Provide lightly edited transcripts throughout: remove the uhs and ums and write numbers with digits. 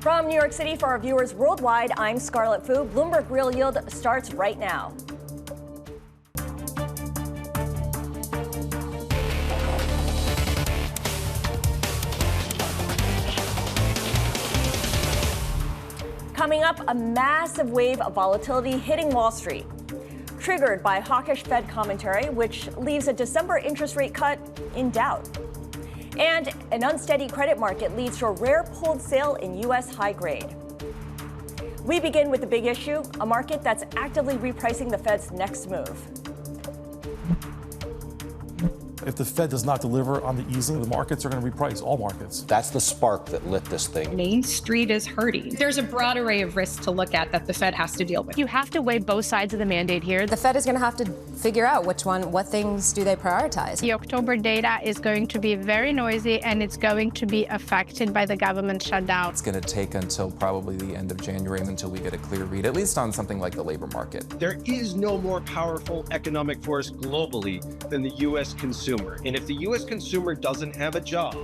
From New York City for our viewers worldwide, I'm Scarlett Fu. Bloomberg Real Yield starts right now. Coming up, a massive wave of volatility hitting Wall Street, triggered by hawkish Fed commentary, which leaves a December interest rate cut in doubt. And an unsteady credit market leads to a rare pulled sale in U.S. high grade. We begin with the big issue, a market that's actively repricing the Fed's next move. If the Fed does not deliver on the easing, the markets are going to reprice, all markets. That's the spark that lit this thing. Main Street is hurting. There's a broad array of risks to look at that the Fed has to deal with. You have to weigh both sides of the mandate here. The Fed is going to have to figure out what things do they prioritize. The October data is going to be very noisy, and it's going to be affected by the government shutdown. It's going to take until probably the end of January until we get a clear read, at least on something like the labor market. There is no more powerful economic force globally than the U.S. consumer. And if the U.S. consumer doesn't have a job,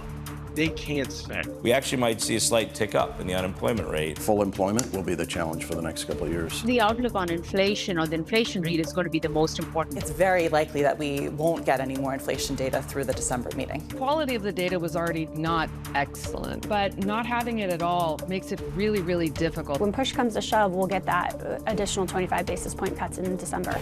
they can't spend. We actually might see a slight tick up in the unemployment rate. Full employment will be the challenge for the next couple of years. The outlook on inflation or the inflation read is going to be the most important. It's very likely that we won't get any more inflation data through the December meeting. Quality of the data was already not excellent, but not having it at all makes it really, really difficult. When push comes to shove, we'll get that additional 25 basis point cuts in December.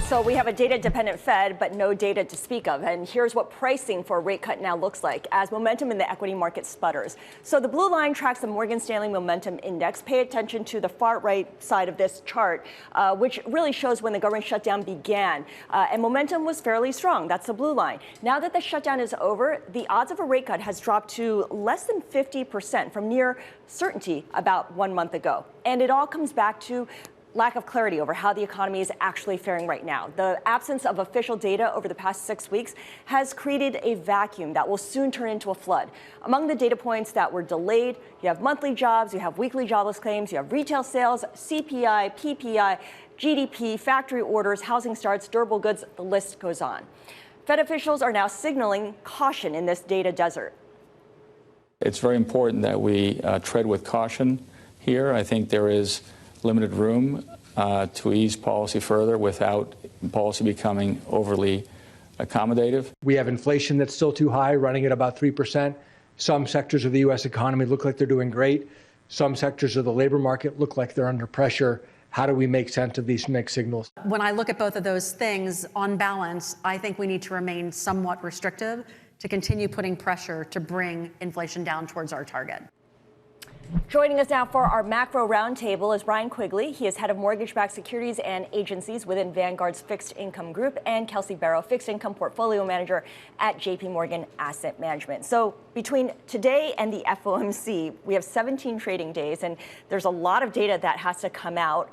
So we have a data-dependent Fed, but no data to speak of. And here's what pricing for a rate cut now looks like as momentum in the equity market sputters. So the blue line tracks the Morgan Stanley Momentum Index. Pay attention to the far right side of this chart, which really shows when the government shutdown began. And momentum was fairly strong. That's the blue line. Now that the shutdown is over, the odds of a rate cut has dropped to less than 50% from near certainty about 1 month ago. And it all comes back to lack of clarity over how the economy is actually faring right now. The absence of official data over the past 6 weeks has created a vacuum that will soon turn into a flood. Among the data points that were delayed, you have monthly jobs, you have weekly jobless claims, you have retail sales, CPI, PPI, GDP, factory orders, housing starts, durable goods, the list goes on. Fed officials are now signaling caution in this data desert. It's very important that we tread with caution here. I think there is limited room to ease policy further without policy becoming overly accommodative. We have inflation that's still too high, running at about 3%. Some sectors of the U.S. economy look like they're doing great. Some sectors of the labor market look like they're under pressure. How do we make sense of these mixed signals? When I look at both of those things, on balance, I think we need to remain somewhat restrictive to continue putting pressure to bring inflation down towards our target. Joining us now for our macro roundtable is Brian Quigley. He is head of mortgage-backed securities and agencies within Vanguard's fixed income group, and Kelsey Berro, fixed income portfolio manager at JPMorgan Asset Management. So between today and the FOMC, we have 17 trading days, and there's a lot of data that has to come out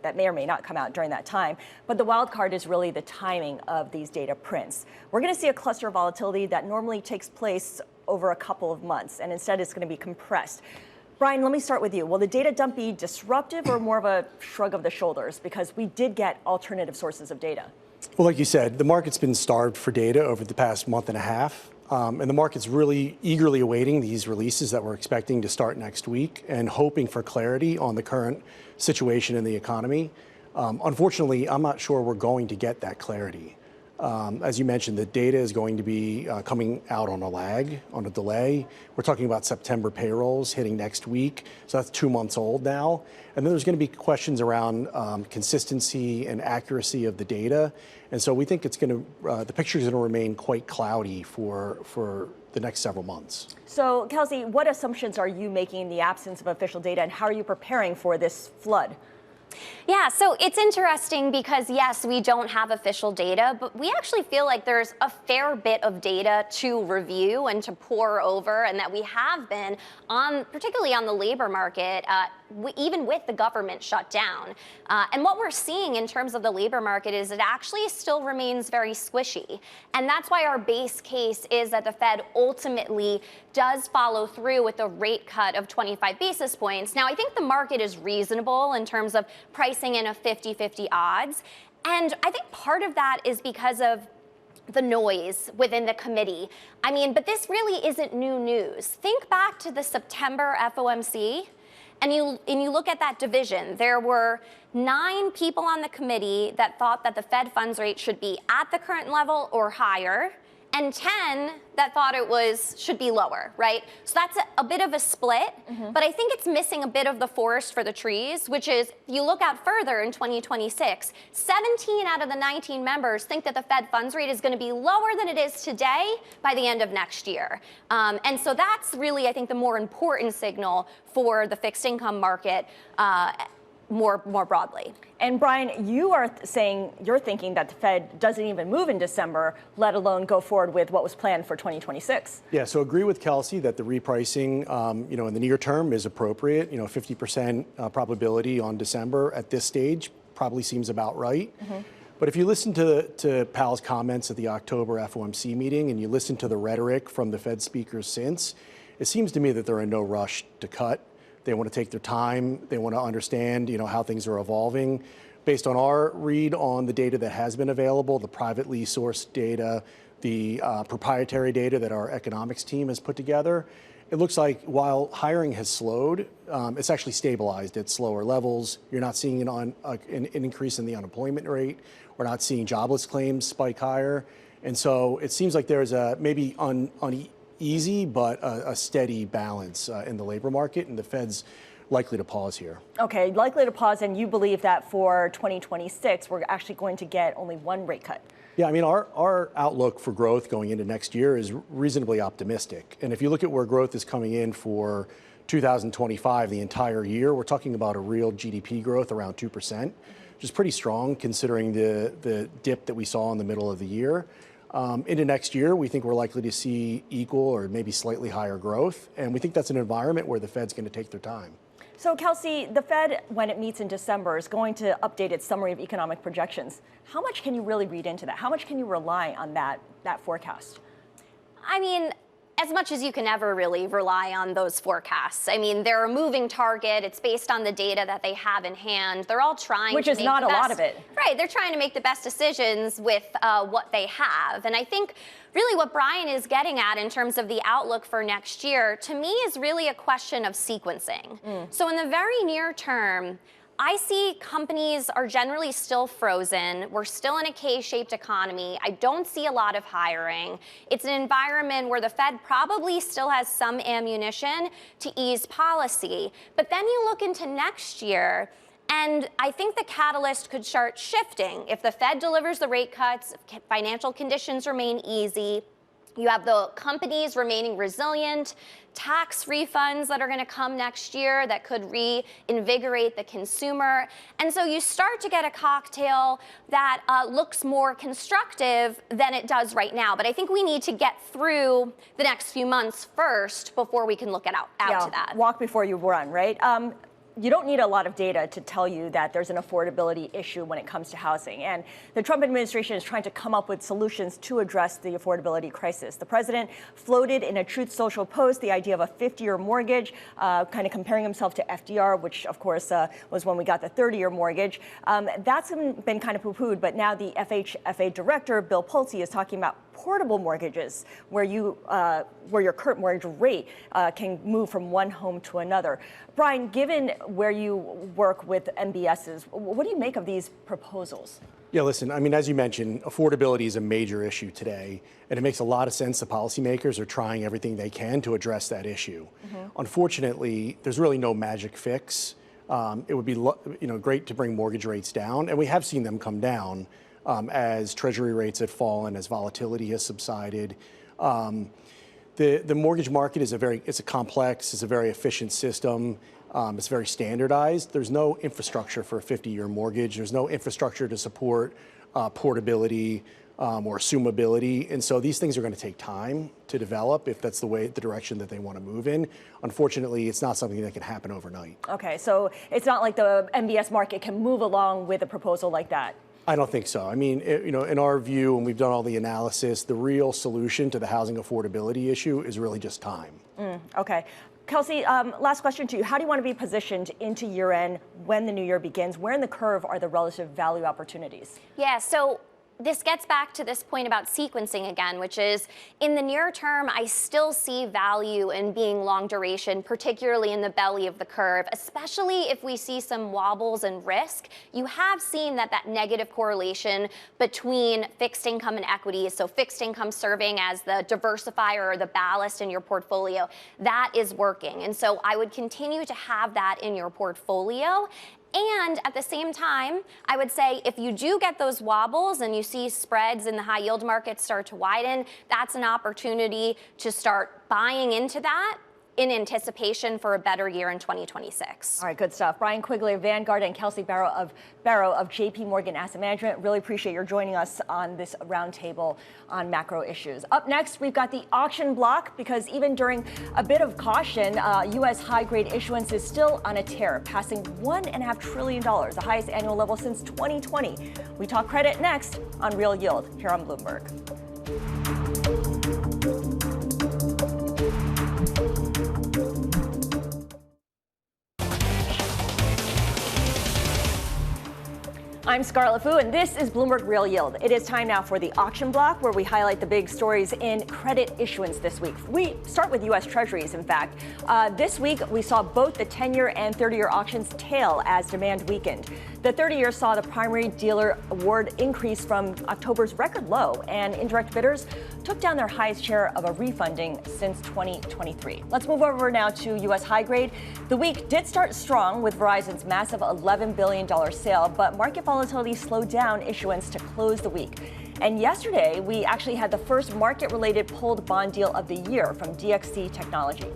that may or may not come out during that time. But the wild card is really the timing of these data prints. We're going to see a cluster of volatility that normally takes place over a couple of months, and instead it's going to be compressed. Brian, let me start with you. Will the data dump be disruptive or more of a shrug of the shoulders? Because we did get alternative sources of data. Well, like you said, the market's been starved for data over the past month and a half. And the market's really eagerly awaiting these releases that we're expecting to start next week and hoping for clarity on the current situation in the economy. Unfortunately, I'm not sure we're going to get that clarity. As you mentioned, the data is going to be coming out on a lag, on a delay. We're talking about September payrolls hitting next week, so that's 2 months old now. And then there's going to be questions around consistency and accuracy of the data. And so we think it's going to, the picture is going to remain quite cloudy for the next several months. So, Kelsey, what assumptions are you making in the absence of official data, and how are you preparing for this flood? Yeah, so it's interesting because, yes, we don't have official data, but we actually feel like there's a fair bit of data to review and to pore over, and that we have been on, particularly on the labor market, even with the government shutdown. And what we're seeing in terms of the labor market is it actually still remains very squishy. And that's why our base case is that the Fed ultimately does follow through with a rate cut of 25 basis points. Now, I think the market is reasonable in terms of pricing in a 50-50 odds. And I think part of that is because of the noise within the committee. I mean, but this really isn't new news. Think back to the September FOMC, and you look at that division. There were 9 people on the committee that thought that the Fed funds rate should be at the current level or higher, and 10 that thought it should be lower, right? So that's a bit of a split, but I think it's missing a bit of the forest for the trees, which is, if you look out further in 2026, 17 out of the 19 members think that the Fed funds rate is going to be lower than it is today by the end of next year. And so that's really, I think, the more important signal for the fixed income market more broadly. And Brian, you are saying you're thinking that the Fed doesn't even move in December, let alone go forward with what was planned for 2026. Yeah, so agree with Kelsey that the repricing, in the near term is appropriate. 50% probability on December at this stage probably seems about right. But if you listen to Powell's comments at the October FOMC meeting and you listen to the rhetoric from the Fed speakers since, it seems to me that they're in no rush to cut. They want to take their time. They want to understand, how things are evolving. Based on our read on the data that has been available, the privately sourced data, the proprietary data that our economics team has put together, it looks like while hiring has slowed, it's actually stabilized at slower levels. You're not seeing an increase in the unemployment rate. We're not seeing jobless claims spike higher. And so it seems like there's a maybe uneasy, but a steady balance in the labor market, and the Fed's likely to pause here. Okay, likely to pause, and you believe that for 2026, we're actually going to get only 1 rate cut. Yeah, I mean, our outlook for growth going into next year is reasonably optimistic. And if you look at where growth is coming in for 2025, the entire year, we're talking about a real GDP growth around 2%, which is pretty strong considering the dip that we saw in the middle of the year. Into next year, we think we're likely to see equal or maybe slightly higher growth. And we think that's an environment where the Fed's going to take their time. So, Kelsey, the Fed, when it meets in December, is going to update its summary of economic projections. How much can you really read into that? How much can you rely on that forecast? I mean, as much as you can ever really rely on those forecasts. I mean, they're a moving target. It's based on the data that they have in hand. They're all trying Which to is make not the a best, lot of it. Right, they're trying to make the best decisions with what they have. And I think really what Brian is getting at in terms of the outlook for next year, to me, is really a question of sequencing. So in the very near term, I see companies are generally still frozen. We're still in a K-shaped economy. I don't see a lot of hiring. It's an environment where the Fed probably still has some ammunition to ease policy. But then you look into next year, and I think the catalyst could start shifting. If the Fed delivers the rate cuts, if financial conditions remain easy, you have the companies remaining resilient, tax refunds that are going to come next year that could reinvigorate the consumer. And so you start to get a cocktail that looks more constructive than it does right now. But I think we need to get through the next few months first before we can look out to that. Walk before you run, right? You don't need a lot of data to tell you that there's an affordability issue when it comes to housing. And the Trump administration is trying to come up with solutions to address the affordability crisis. The president floated in a Truth Social post the idea of a 50-year mortgage, kind of comparing himself to FDR, which, of course, was when we got the 30-year mortgage. That's been kind of poo-pooed, but now the FHFA director, Bill Pulte, is talking about portable mortgages where your current mortgage rate can move from one home to another. Brian, given where you work with MBSs, what do you make of these proposals? Yeah, listen, I mean, as you mentioned, affordability is a major issue today, and it makes a lot of sense that policymakers are trying everything they can to address that issue. Unfortunately, there's really no magic fix. It would be great to bring mortgage rates down, and we have seen them come down as Treasury rates have fallen, as volatility has subsided. The mortgage market is it's a complex, it's a very efficient system. It's very standardized. There's no infrastructure for a 50-year mortgage. There's no infrastructure to support portability or assumability. And so these things are going to take time to develop if that's the direction that they want to move in. Unfortunately, it's not something that can happen overnight. Okay, so it's not like the MBS market can move along with a proposal like that. I don't think so. I mean, in our view, and we've done all the analysis, the real solution to the housing affordability issue is really just time. Okay. Kelsey, last question to you. How do you want to be positioned into year end when the new year begins? Where in the curve are the relative value opportunities? Yeah, so this gets back to this point about sequencing again, which is in the near term, I still see value in being long duration, particularly in the belly of the curve, especially if we see some wobbles and risk. You have seen that negative correlation between fixed income and equities, so fixed income serving as the diversifier or the ballast in your portfolio, that is working. And so I would continue to have that in your portfolio. And at the same time, I would say if you do get those wobbles and you see spreads in the high yield market start to widen, that's an opportunity to start buying into that in anticipation for a better year in 2026. All right, good stuff. Brian Quigley of Vangaurd and Kelsey Berro of JPMorgan Asset Management. Really appreciate your joining us on this roundtable on macro issues. Up next, we've got the auction block, because even during a bit of caution, U.S. high-grade issuance is still on a tear, passing $1.5 trillion, the highest annual level since 2020. We talk credit next on Real Yield here on Bloomberg. I'm Scarlett Fu, and this is Bloomberg Real Yield. It is time now for the auction block, where we highlight the big stories in credit issuance this week. We start with U.S. Treasuries, in fact. This week, we saw both the 10-year and 30-year auctions tail as demand weakened. The 30-year saw the primary dealer award increase from October's record low, and indirect bidders took down their highest share of a refunding since 2023. Let's move over now to U.S. high grade. The week did start strong with Verizon's massive $11 billion sale, but market volatility slowed down issuance to close the week. And yesterday, we actually had the first market-related pulled bond deal of the year from DXC Technology.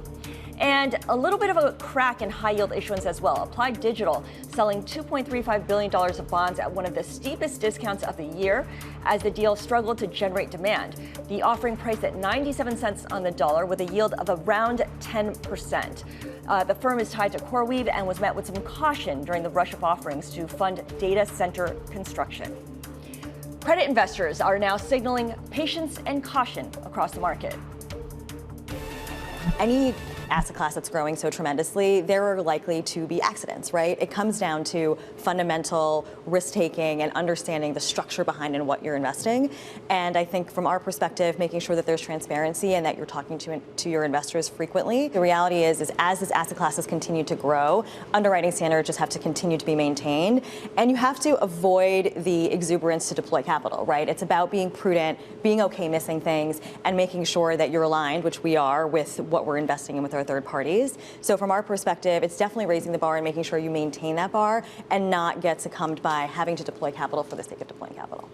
And a little bit of a crack in high-yield issuance as well. Applied Digital selling $2.35 billion of bonds at one of the steepest discounts of the year as the deal struggled to generate demand. The offering priced at 97 cents on the dollar with a yield of around 10%. The firm is tied to CoreWeave and was met with some caution during the rush of offerings to fund data center construction. Credit investors are now signaling patience and caution across the market. Any asset class that's growing so tremendously, there are likely to be accidents, right? It comes down to fundamental risk-taking and understanding the structure behind in what you're investing. And I think from our perspective, making sure that there's transparency and that you're talking to your investors frequently. The reality is as this asset classes continue to grow, underwriting standards just have to continue to be maintained. And you have to avoid the exuberance to deploy capital, right? It's about being prudent, being okay missing things, and making sure that you're aligned, which we are, with what we're investing in with our third parties. So from our perspective, it's definitely raising the bar and making sure you maintain that bar and not get succumbed by having to deploy capital for the sake of deploying capital.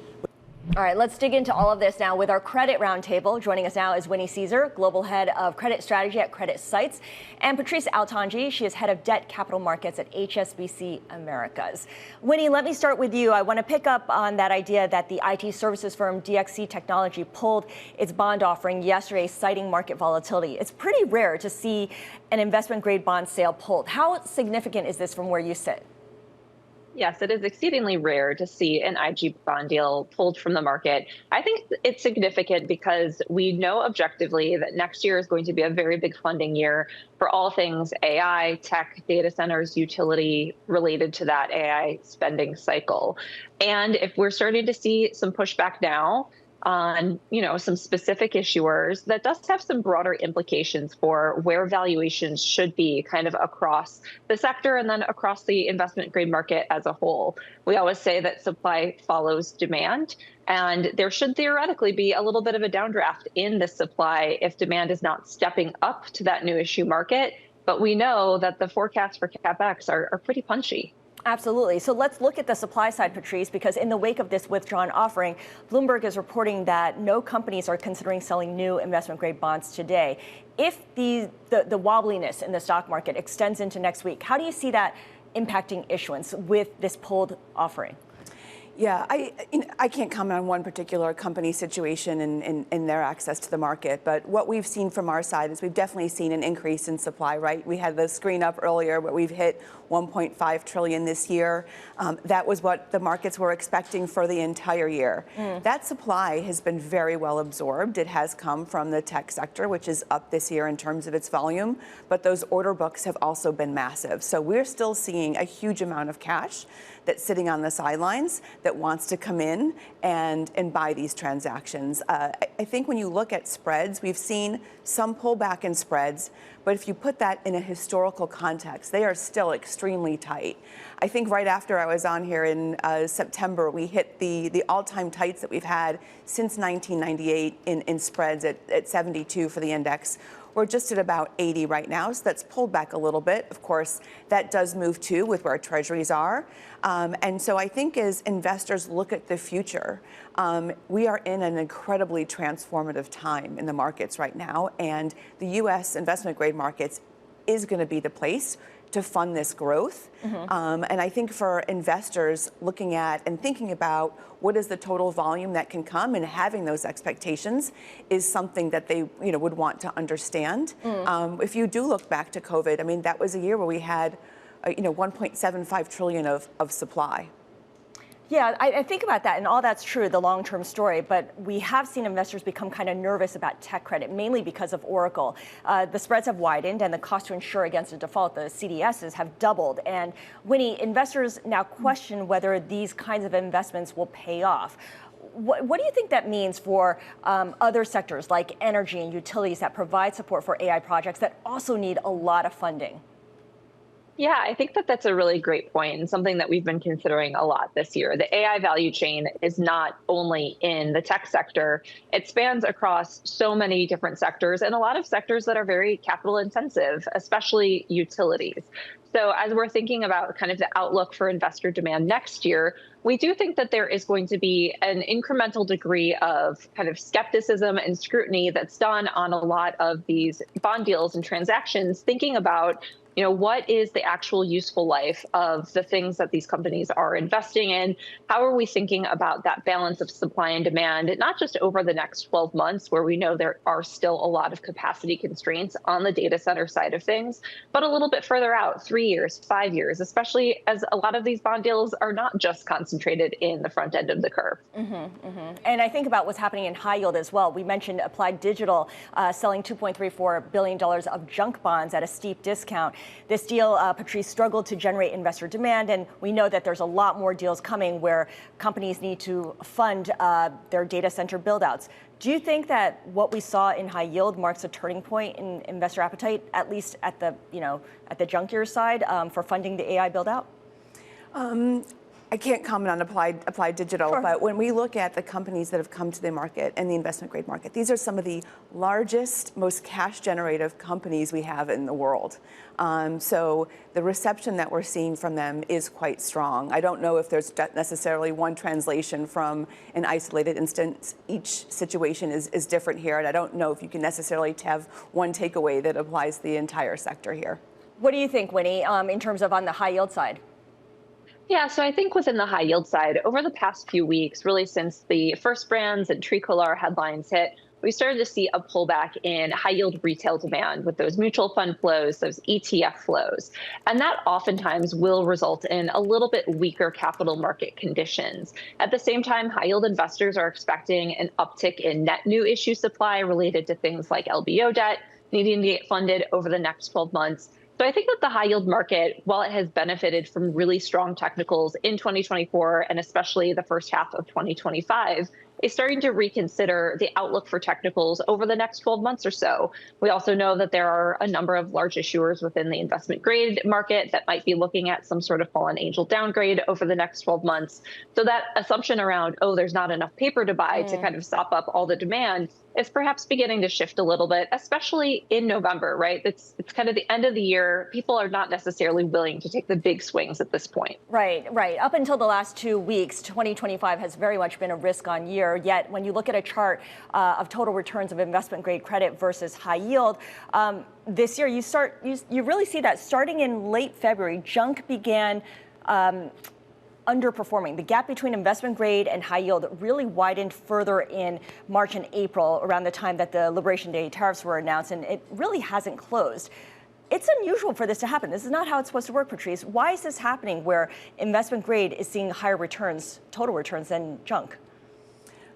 All right, let's dig into all of this now with our credit roundtable. Joining us now is Winnie Cisar, Global Head of Credit Strategy at CreditSights, and Patrice Altongy. She is Head of Debt Capital Markets at HSBC Americas. Winnie, let me start with you. I want to pick up on that idea that the IT services firm DXC Technology pulled its bond offering yesterday, citing market volatility. It's pretty rare to see an investment-grade bond sale pulled. How significant is this from where you sit? Yes, it is exceedingly rare to see an IG bond deal pulled from the market. I think it's significant because we know objectively that next year is going to be a very big funding year for all things AI, tech, data centers, utility related to that AI spending cycle. And if we're starting to see some pushback now on, some specific issuers, that does have some broader implications for where valuations should be kind of across the sector and then across the investment grade market as a whole. We always say that supply follows demand, and there should theoretically be a little bit of a downdraft in the supply if demand is not stepping up to that new issue market. But we know that the forecasts for CapEx are pretty punchy. Absolutely. So let's look at the supply side, Patrice, because in the wake of this withdrawn offering, Bloomberg is reporting that no companies are considering selling new investment-grade bonds today. If the wobbliness in the stock market extends into next week, how do you see that impacting issuance with this pulled offering? Yeah, I can't comment on one particular company situation and their access to the market, but what we've seen from our side is we've definitely seen an increase in supply, right? We had the screen up earlier, but we've hit 1.5 trillion this year. That was what the markets were expecting for the entire year. That supply has been very well absorbed. It has come from the tech sector, which is up this year in terms of its volume, but those order books have also been massive. So we're still seeing a huge amount of cash that's sitting on the sidelines that wants to come in and buy these transactions. I think when you look at spreads, we've seen some pullback in spreads, but if you put that in a historical context, they are still extremely tight. I think right after I was on here in September, we hit the all-time tights that we've had since 1998 in spreads at 72 for the index. We're just at about 80 right now, so that's pulled back a little bit. Of course, that does move too with where treasuries are. And so I think as investors look at the future, we are in an incredibly transformative time in the markets right now, and the U.S. investment grade markets is going to be the place to fund this growth. And I think for investors looking at and thinking about what is the total volume that can come and having those expectations is something that they would want to understand. If you do look back to COVID, I mean, that was a year where we had 1.75 trillion of supply. Yeah, I think about that, and all that's true, the long-term story, but we have seen investors become kind of nervous about tech credit, mainly because of Oracle. The spreads have widened, and the cost to insure against a default, the CDSs, have doubled. And Winnie, investors now question whether these kinds of investments will pay off. What do you think that means for other sectors like energy and utilities that provide support for AI projects that also need a lot of funding? Yeah, I think that that's a really great point and something that we've been considering a lot this year. The AI value chain is not only in the tech sector, it spans across so many different sectors and a lot of sectors that are very capital intensive, especially utilities. So as we're thinking about kind of the outlook for investor demand next year, we do think that there is going to be an incremental degree of kind of skepticism and scrutiny that's done on a lot of these bond deals and transactions, thinking about what is the actual useful life of the things that these companies are investing in? How are we thinking about that balance of supply and demand, not just over the next 12 months, where we know there are still a lot of capacity constraints on the data center side of things, but a little bit further out, 3 years, 5 years, especially as a lot of these bond deals are not just concentrated in the front end of the curve. And I think about what's happening in high yield as well. We mentioned Applied Digital selling $2.34 billion of junk bonds at a steep discount. This deal, Patrice, struggled to generate investor demand, and we know that there's a lot more deals coming where companies need to fund their data center buildouts. Do you think that what we saw in high yield marks a turning point in investor appetite, at least at the junkier side, for funding the AI buildout? I can't comment on Applied Digital, but when we look at the companies that have come to the market and the investment grade market, these are some of the largest, most cash generative companies we have in the world. So the reception that we're seeing from them is quite strong. I don't know if there's necessarily one translation from an isolated instance. Each situation is different here, and I don't know if you can necessarily have one takeaway that applies to the entire sector here. What do you think, Winnie, in terms of on the high yield side? Yeah, so I think within the high yield side, over the past few weeks, really since the First Brands and Tricolor headlines hit, we started to see a pullback in high yield retail demand with those mutual fund flows, those ETF flows. And that oftentimes will result in a little bit weaker capital market conditions. At the same time, high yield investors are expecting an uptick in net new issue supply related to things like LBO debt needing to get funded over the next 12 months. So I think that the high yield market, while it has benefited from really strong technicals in 2024 and especially the first half of 2025, is starting to reconsider the outlook for technicals over the next 12 months or so. We also know that there are a number of large issuers within the investment grade market that might be looking at some sort of fallen angel downgrade over the next 12 months. So that assumption around, there's not enough paper to buy to kind of sop up all the demand is perhaps beginning to shift a little bit, especially in November, right? It's kind of the end of the year. People are not necessarily willing to take the big swings at this point. Right. Up until the last 2 weeks, 2025 has very much been a risk-on year. Yet when you look at a chart of total returns of investment-grade credit versus high yield, this year you really see that starting in late February, junk began underperforming. The gap between investment grade and high yield really widened further in March and April, around the time that the Liberation Day tariffs were announced, and it really hasn't closed. It's unusual for this to happen. This is not how it's supposed to work, Patrice. Why is this happening where investment grade is seeing higher returns, total returns, than junk?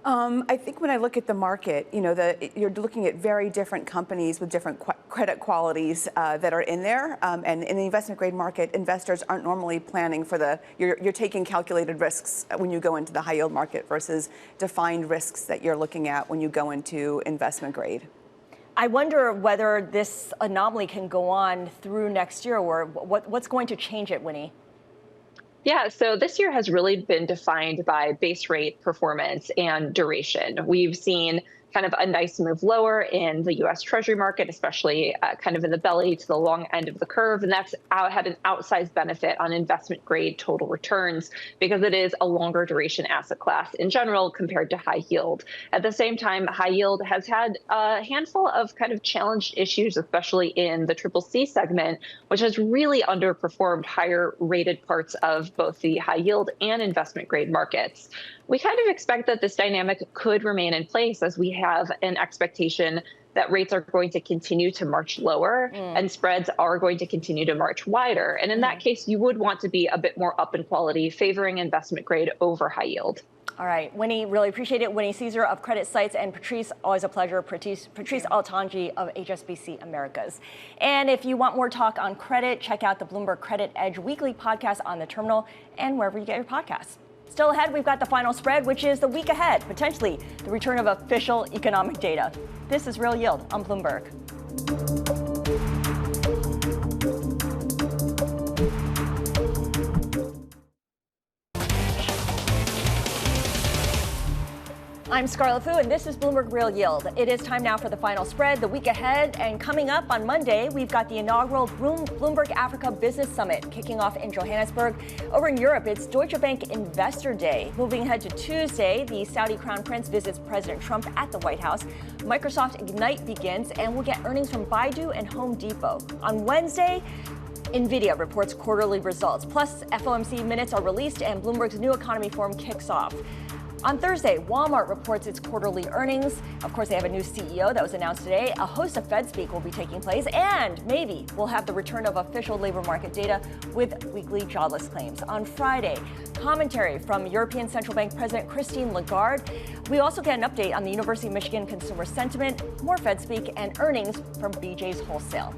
I think when I look at the market, you're looking at very different companies with different credit qualities that are in there. And in the investment grade market, investors aren't normally planning for you're taking calculated risks when you go into the high yield market versus defined risks that you're looking at when you go into investment grade. I wonder whether this anomaly can go on through next year, or what's going to change it, Winnie? Yeah, so this year has really been defined by base rate performance and duration. We've seen kind of a nice move lower in the U.S. Treasury market, especially kind of in the belly to the long end of the curve. And that's had an outsized benefit on investment grade total returns because it is a longer duration asset class in general compared to high yield. At the same time, high yield has had a handful of kind of challenged issues, especially in the CCC segment, which has really underperformed higher rated parts of both the high yield and investment grade markets. We kind of expect that this dynamic could remain in place as we have an expectation that rates are going to continue to march lower and spreads are going to continue to march wider. And in that case, you would want to be a bit more up in quality, favoring investment grade over high yield. All right, Winnie, really appreciate it. Winnie Cisar of CreditSights, and Patrice, always a pleasure. Patrice Altongy of HSBC Americas. And if you want more talk on credit, check out the Bloomberg Credit Edge weekly podcast on the terminal and wherever you get your podcasts. Still ahead, we've got the final spread, which is the week ahead, potentially the return of official economic data. This is Real Yield on Bloomberg. I'm Scarlett Fu, and this is Bloomberg Real Yield. It is time now for the final spread, the week ahead. And coming up on Monday, we've got the inaugural Bloomberg Africa Business Summit kicking off in Johannesburg. Over in Europe, it's Deutsche Bank Investor Day. Moving ahead to Tuesday, the Saudi Crown Prince visits President Trump at the White House. Microsoft Ignite begins, and we'll get earnings from Baidu and Home Depot. On Wednesday, NVIDIA reports quarterly results. Plus, FOMC minutes are released, and Bloomberg's New Economy Forum kicks off. On Thursday, Walmart reports its quarterly earnings. Of course, they have a new CEO that was announced today. A host of Fed speak will be taking place, and maybe we'll have the return of official labor market data with weekly jobless claims. On Friday, commentary from European Central Bank President Christine Lagarde. We also get an update on the University of Michigan consumer sentiment, more Fed speak, and earnings from BJ's Wholesale.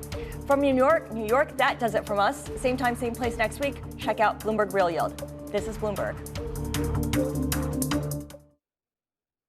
From New York, that does it from us. Same time, same place next week. Check out Bloomberg Real Yield. This is Bloomberg.